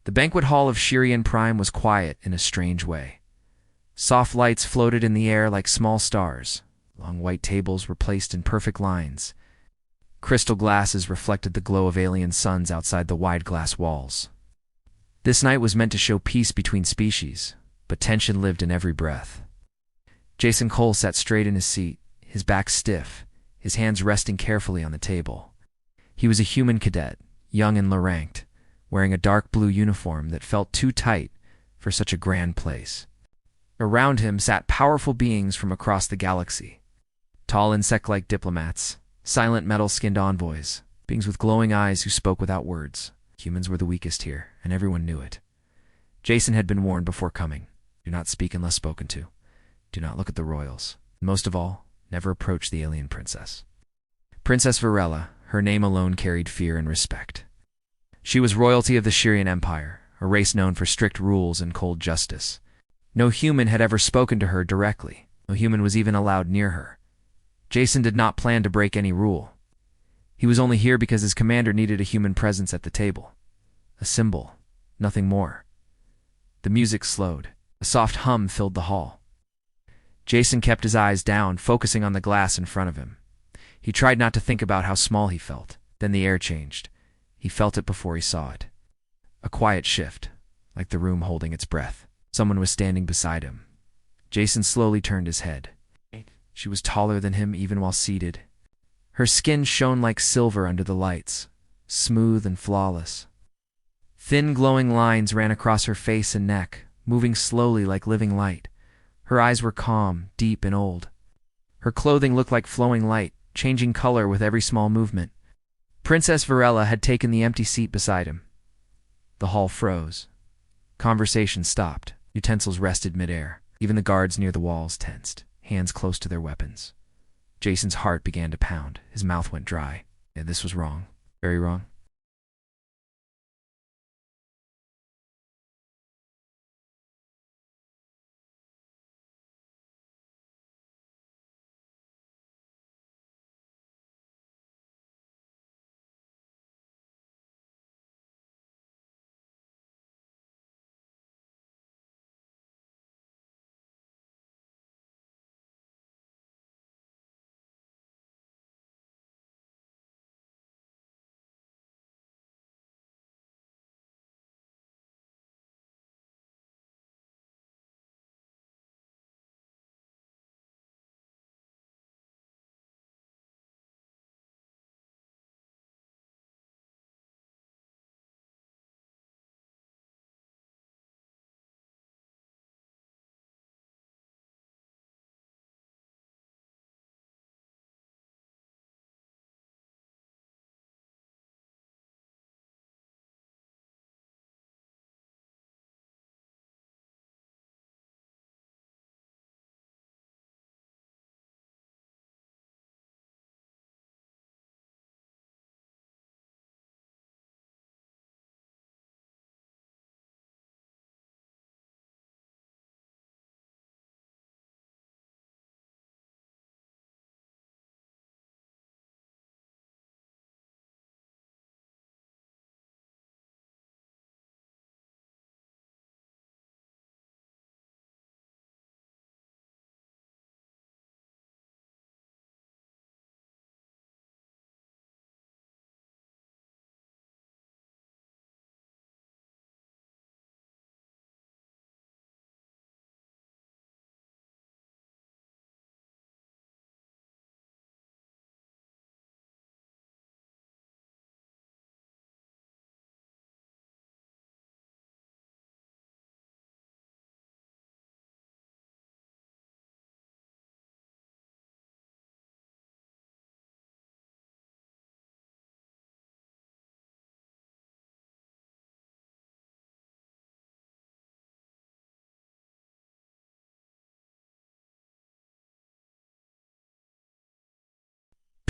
The banquet hall of Shirian Prime was quiet in a strange way. Soft lights floated in the air like small stars. Long white tables were placed in perfect lines. Crystal glasses reflected the glow of alien suns outside the wide glass walls. This night was meant to show peace between species, but tension lived in every breath. Jason Cole sat straight in his seat, his back stiff, his hands resting carefully on the table. He was a human cadet, young and low-ranked, wearing a dark blue uniform that felt too tight for such a grand place. Around him sat powerful beings from across the galaxy. Tall insect-like diplomats, silent metal-skinned envoys, beings with glowing eyes who spoke without words. Humans were the weakest here, and everyone knew it. Jason had been warned before coming. Do not speak unless spoken to. Do not look at the royals. Most of all, never approach the alien princess. Princess Varela, her name alone carried fear and respect. She was royalty of the Shirian Empire, a race known for strict rules and cold justice. No human had ever spoken to her directly. No human was even allowed near her. Jason did not plan to break any rule. He was only here because his commander needed a human presence at the table. A symbol, nothing more. The music slowed. A soft hum filled the hall. Jason kept his eyes down, focusing on the glass in front of him. He tried not to think about how small he felt. Then the air changed. He felt it before he saw it. A quiet shift, like the room holding its breath. Someone was standing beside him. Jason slowly turned his head. She was taller than him even while seated. Her skin shone like silver under the lights, smooth and flawless. Thin glowing lines ran across her face and neck, moving slowly like living light. Her eyes were calm, deep, and old. Her clothing looked like flowing light, changing color with every small movement. Princess Varela had taken the empty seat beside him. The hall froze. Conversation stopped. Utensils rested midair. Even the guards near the walls tensed, hands close to their weapons. Jason's heart began to pound. His mouth went dry. Yeah, this was wrong. Very wrong.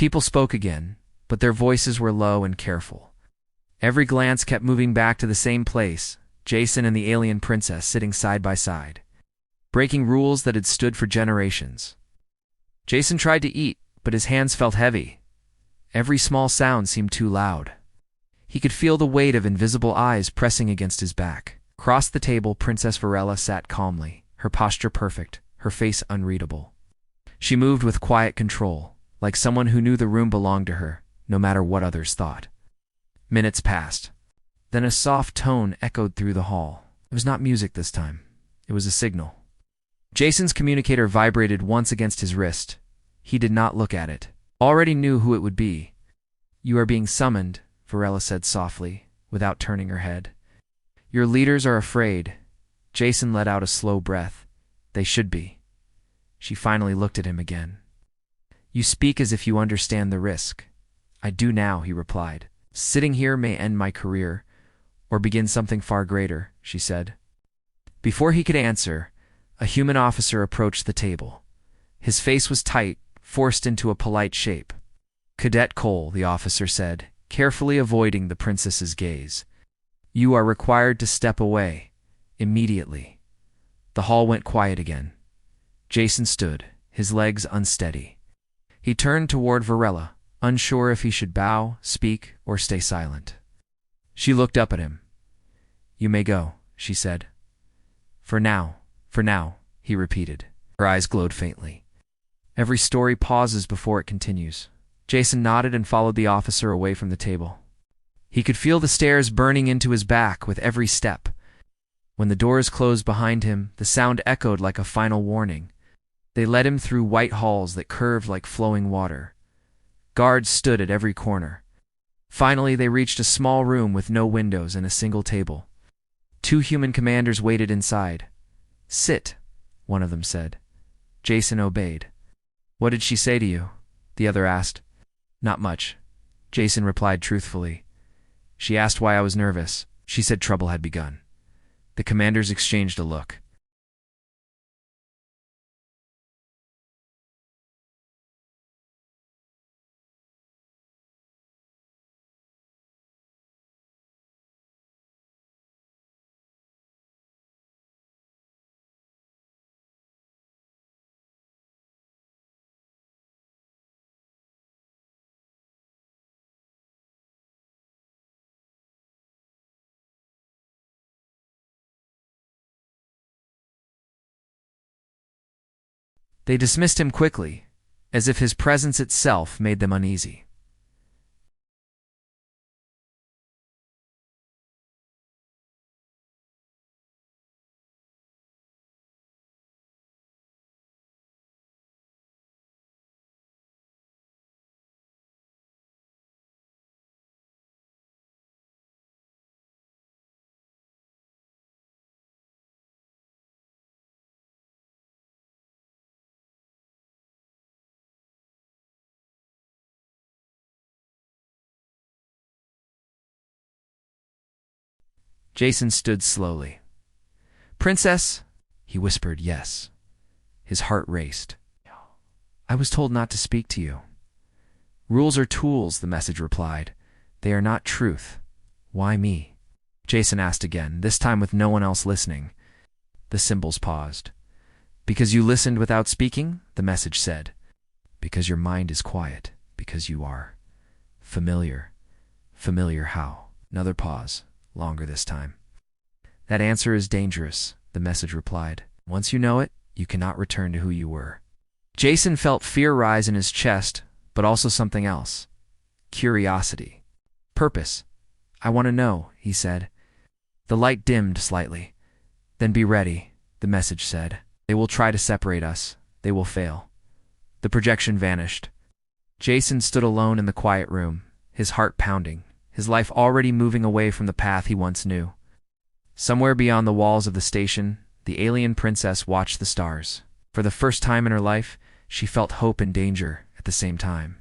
People spoke again, but their voices were low and careful. Every glance kept moving back to the same place, Jason and the alien princess sitting side by side, breaking rules that had stood for generations. Jason tried to eat, but his hands felt heavy. Every small sound seemed too loud. He could feel the weight of invisible eyes pressing against his back. Across the table, Princess Varela sat calmly, her posture perfect, her face unreadable. She moved with quiet control, like someone who knew the room belonged to her, no matter what others thought. Minutes passed. Then a soft tone echoed through the hall. It was not music this time. It was a signal. Jason's communicator vibrated once against his wrist. He did not look at it. Already knew who it would be. "You are being summoned," Varela said softly, without turning her head. "Your leaders are afraid." Jason let out a slow breath. "They should be." She finally looked at him again. "You speak as if you understand the risk." "I do now," he replied. "Sitting here may end my career, or begin something far greater," she said. Before he could answer, a human officer approached the table. His face was tight, forced into a polite shape. "Cadet Cole," the officer said, carefully avoiding the princess's gaze. "You are required to step away. Immediately." The hall went quiet again. Jason stood, his legs unsteady. He turned toward Varela, unsure if he should bow, speak, or stay silent. She looked up at him. "You may go," she said. For now," he repeated. Her eyes glowed faintly. "Every story pauses before it continues." Jason nodded and followed the officer away from the table. He could feel the stairs burning into his back with every step. When the doors closed behind him, the sound echoed like a final warning. They led him through white halls that curved like flowing water. Guards stood at every corner. Finally, they reached a small room with no windows and a single table. 2 human commanders waited inside. "Sit," one of them said. Jason obeyed. "What did she say to you?" the other asked. "Not much," Jason replied truthfully. "She asked why I was nervous. She said trouble had begun." The commanders exchanged a look. They dismissed him quickly, as if his presence itself made them uneasy. Jason stood slowly. "Princess?" He whispered yes. His heart raced. "I was told not to speak to you." "Rules are tools," the message replied. "They are not truth." "Why me?" Jason asked again, this time with no one else listening. The symbols paused. "Because you listened without speaking," the message said. "Because your mind is quiet. Because you are familiar." "Familiar how?" Another pause, longer this time. "That answer is dangerous," the message replied. "Once you know it, you cannot return to who you were." Jason felt fear rise in his chest, but also something else. Curiosity. "Purpose. I want to know," he said. The light dimmed slightly. "Then be ready," the message said. "They will try to separate us. They will fail." The projection vanished. Jason stood alone in the quiet room, his heart pounding, his life already moving away from the path he once knew. Somewhere beyond the walls of the station, the alien princess watched the stars. For the first time in her life, she felt hope and danger at the same time.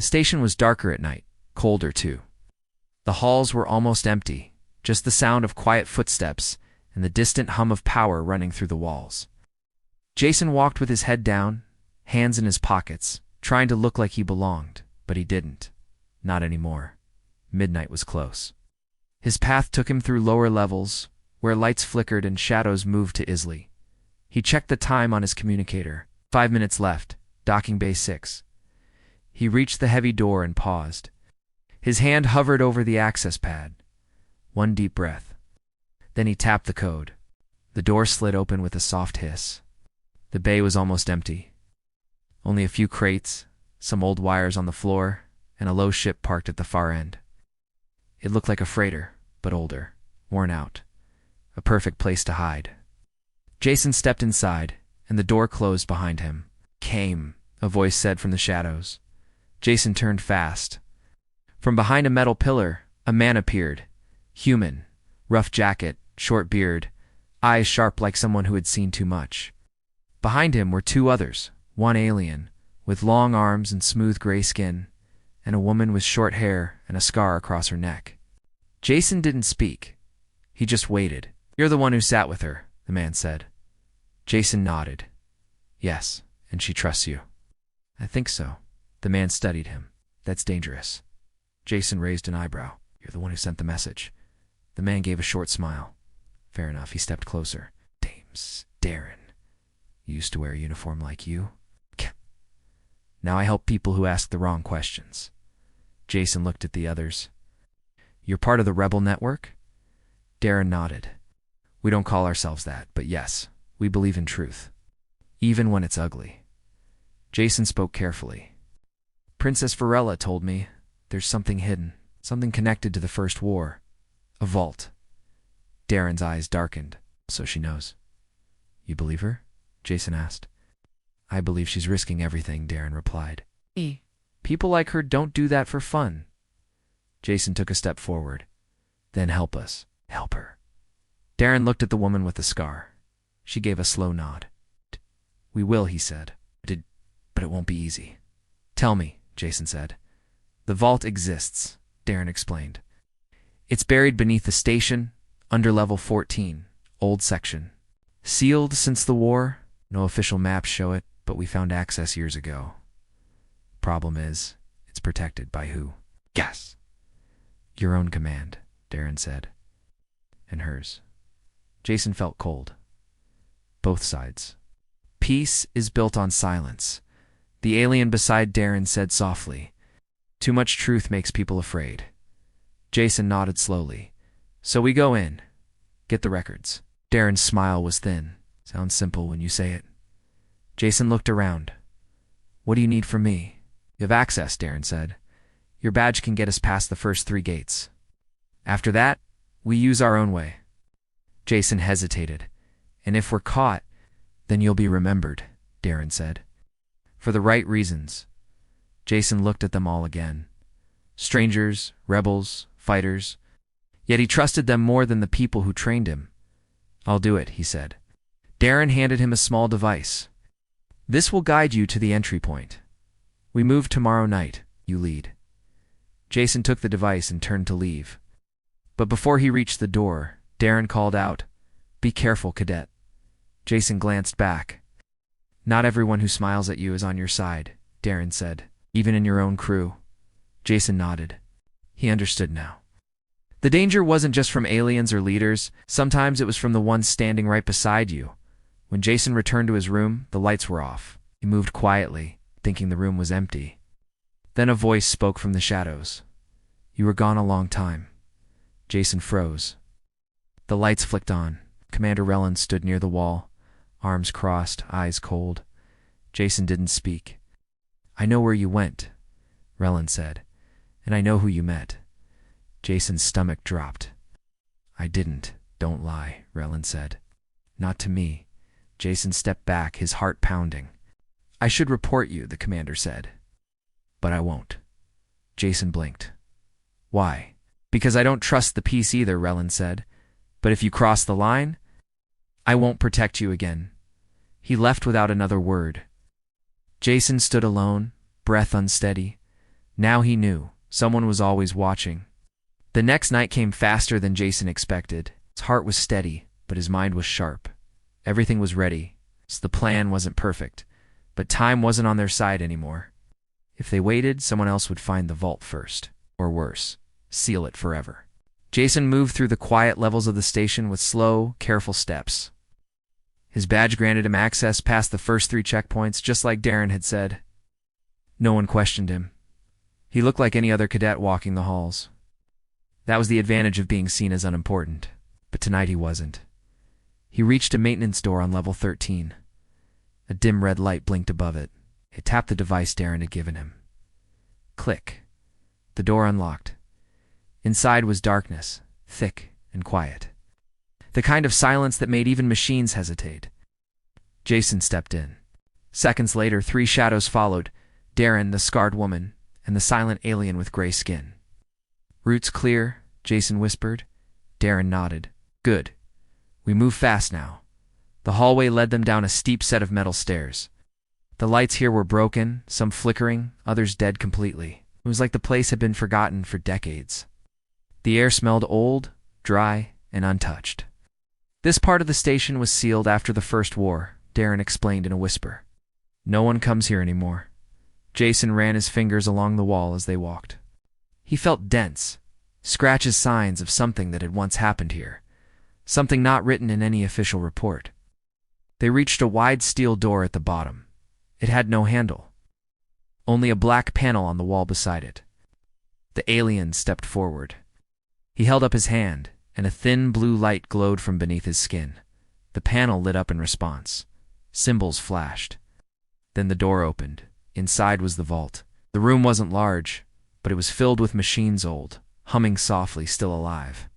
The station was darker at night, colder too. The halls were almost empty, just the sound of quiet footsteps and the distant hum of power running through the walls. Jason walked with his head down, hands in his pockets, trying to look like he belonged, but he didn't. Not anymore. Midnight was close. His path took him through lower levels, where lights flickered and shadows moved to Isley. He checked the time on his communicator. 5 minutes left, docking bay 6. He reached the heavy door and paused. His hand hovered over the access pad. One deep breath. Then he tapped the code. The door slid open with a soft hiss. The bay was almost empty. Only a few crates, some old wires on the floor, and a low ship parked at the far end. It looked like a freighter, but older, worn out. A perfect place to hide. Jason stepped inside, and the door closed behind him. "Came," a voice said from the shadows. Jason turned fast. From behind a metal pillar, a man appeared. Human, rough jacket, short beard, eyes sharp like someone who had seen too much. Behind him were two others, one alien, with long arms and smooth gray skin, and a woman with short hair and a scar across her neck. Jason didn't speak. He just waited. "You're the one who sat with her," the man said. Jason nodded. "Yes, and she trusts you." "I think so." The man studied him. "That's dangerous." Jason raised an eyebrow. "You're the one who sent the message." The man gave a short smile. "Fair enough." He stepped closer. "Dames, Darren. You used to wear a uniform like you." "Now I help people who ask the wrong questions." Jason looked at the others. "You're part of the rebel network?" Darren nodded. "We don't call ourselves that, but yes, we believe in truth. Even when it's ugly." Jason spoke carefully. "Princess Varela told me there's something hidden, something connected to the First War. A vault." Darren's eyes darkened. "So she knows." "You believe her?" Jason asked. "I believe she's risking everything," Darren replied. "People like her don't do that for fun." Jason took a step forward. "Then help us. Help her." Darren looked at the woman with the scar. She gave a slow nod. "We will," he said. "But it won't be easy." "Tell me," Jason said. "The vault exists," Darren explained. "It's buried beneath the station, under level 14, old section. Sealed since the war. No official maps show it, but we found access years ago. Problem is, it's protected by who?" "Guess." "Your own command," Darren said. "And hers." Jason felt cold. Both sides. "Peace is built on silence," the alien beside Darren said softly. "Too much truth makes people afraid." Jason nodded slowly. "So we go in. Get the records." Darren's smile was thin. "Sounds simple when you say it." Jason looked around. "What do you need from me?" "You have access," Darren said. "Your badge can get us past the first 3 gates. After that, we use our own way." Jason hesitated. "And if we're caught, then you'll be remembered," Darren said. "For the right reasons." Jason looked at them all again. Strangers, rebels, fighters. Yet he trusted them more than the people who trained him. "I'll do it," he said. Darren handed him a small device. "This will guide you to the entry point. We move tomorrow night. You lead." Jason took the device and turned to leave. But before he reached the door, Darren called out, "Be careful, cadet." Jason glanced back. "Not everyone who smiles at you is on your side," Darren said. "Even in your own crew." Jason nodded. He understood now. The danger wasn't just from aliens or leaders. Sometimes it was from the ones standing right beside you. When Jason returned to his room, the lights were off. He moved quietly, thinking the room was empty. Then a voice spoke from the shadows. "You were gone a long time." Jason froze. The lights flicked on. Commander Relland stood near the wall, arms crossed, eyes cold. Jason didn't speak. "I know where you went," Relland said, "and I know who you met." Jason's stomach dropped. "I didn't. Don't lie," Relland said. "Not to me." Jason stepped back, his heart pounding. "I should report you," the commander said. "But I won't." Jason blinked. "Why?" "Because I don't trust the peace either," Relland said. "But if you cross the line, I won't protect you again." He left without another word. Jason stood alone, breath unsteady. Now he knew. Someone was always watching. The next night came faster than Jason expected. His heart was steady, but his mind was sharp. Everything was ready, so the plan wasn't perfect. But time wasn't on their side anymore. If they waited, someone else would find the vault first. Or worse, seal it forever. Jason moved through the quiet levels of the station with slow, careful steps. His badge granted him access past the first 3 checkpoints, just like Darren had said. No one questioned him. He looked like any other cadet walking the halls. That was the advantage of being seen as unimportant. But tonight he wasn't. He reached a maintenance door on level 13. A dim red light blinked above it. It tapped the device Darren had given him. Click. The door unlocked. Inside was darkness, thick and quiet. The kind of silence that made even machines hesitate. Jason stepped in. Seconds later, 3 shadows followed. Darren, the scarred woman, and the silent alien with gray skin. Routes clear, Jason whispered. Darren nodded. Good. We move fast now. The hallway led them down a steep set of metal stairs. The lights here were broken, some flickering, others dead completely. It was like the place had been forgotten for decades. The air smelled old, dry, and untouched. This part of the station was sealed after the First War, Darren explained in a whisper. No one comes here anymore. Jason ran his fingers along the wall as they walked. He felt dense, scratches signs of something that had once happened here, something not written in any official report. They reached a wide steel door at the bottom. It had no handle, only a black panel on the wall beside it. The alien stepped forward. He held up his hand, and a thin blue light glowed from beneath his skin. The panel lit up in response. Symbols flashed. Then the door opened. Inside was the vault. The room wasn't large, but it was filled with machines old, humming softly, still alive.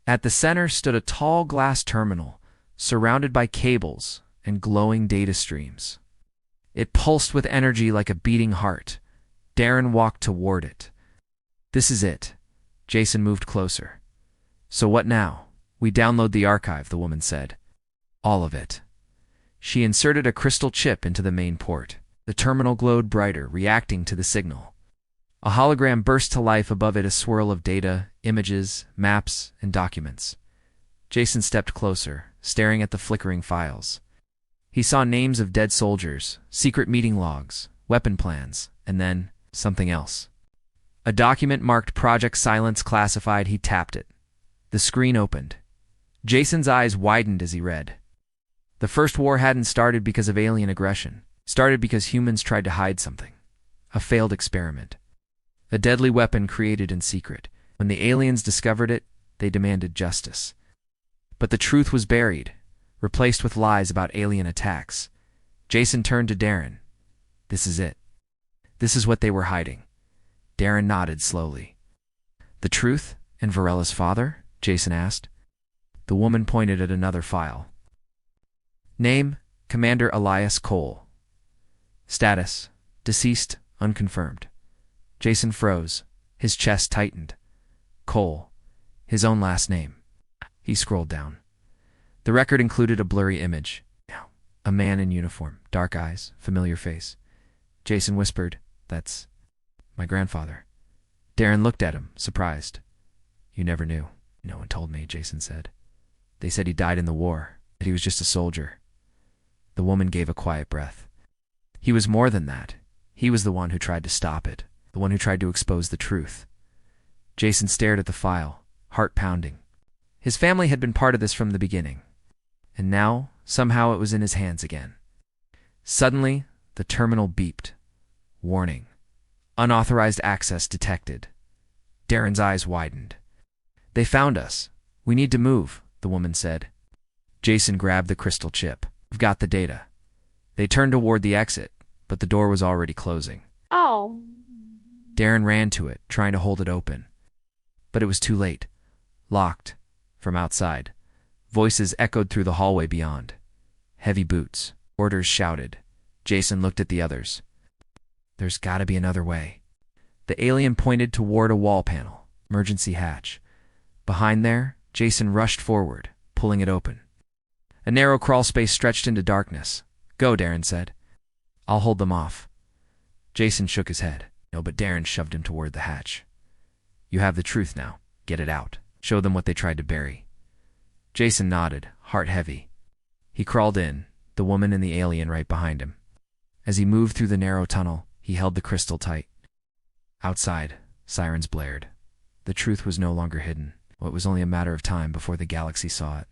At the center stood a tall glass terminal, surrounded by cables and glowing data streams. It pulsed with energy like a beating heart. Darren walked toward it. This is it. Jason moved closer. So what now? We download the archive, the woman said. All of it. She inserted a crystal chip into the main port. The terminal glowed brighter, reacting to the signal. A hologram burst to life above it, a swirl of data, images, maps, and documents. Jason stepped closer, staring at the flickering files. He saw names of dead soldiers, secret meeting logs, weapon plans, and then something else. A document marked Project Silence Classified. He tapped it. The screen opened. Jason's eyes widened as he read. The First War hadn't started because of alien aggression. It started because humans tried to hide something. A failed experiment. A deadly weapon created in secret. When the aliens discovered it, they demanded justice. But the truth was buried, replaced with lies about alien attacks. Jason turned to Darren. This is it. This is what they were hiding. Darren nodded slowly. The truth and Varella's father? Jason asked. The woman pointed at another file. Name, Commander Elias Cole. Status, deceased, unconfirmed. Jason froze. His chest tightened. Cole, his own last name. He scrolled down. The record included a blurry image. A man in uniform, dark eyes, familiar face. Jason whispered, That's my grandfather. Darren looked at him, surprised. You never knew. No one told me, Jason said. They said he died in the war, that he was just a soldier. The woman gave a quiet breath. He was more than that. He was the one who tried to stop it, the one who tried to expose the truth. Jason stared at the file, heart pounding. His family had been part of this from the beginning, and now, somehow, it was in his hands again. Suddenly, the terminal beeped. Warning. Unauthorized access detected. Darren's eyes widened. They found us. We need to move, the woman said. Jason grabbed the crystal chip. We've got the data. They turned toward the exit, but the door was already closing. Oh. Darren ran to it, trying to hold it open. But it was too late. Locked. From outside. Voices echoed through the hallway beyond. Heavy boots. Orders shouted. Jason looked at the others. There's gotta be another way. The alien pointed toward a wall panel. Emergency hatch. Behind there, Jason rushed forward, pulling it open. A narrow crawl space stretched into darkness. Go, Darren said. I'll hold them off. Jason shook his head. No, but Darren shoved him toward the hatch. You have the truth now. Get it out. Show them what they tried to bury. Jason nodded, heart heavy. He crawled in, the woman and the alien right behind him. As he moved through the narrow tunnel, he held the crystal tight. Outside, sirens blared. The truth was no longer hidden. It was only a matter of time before the galaxy saw it.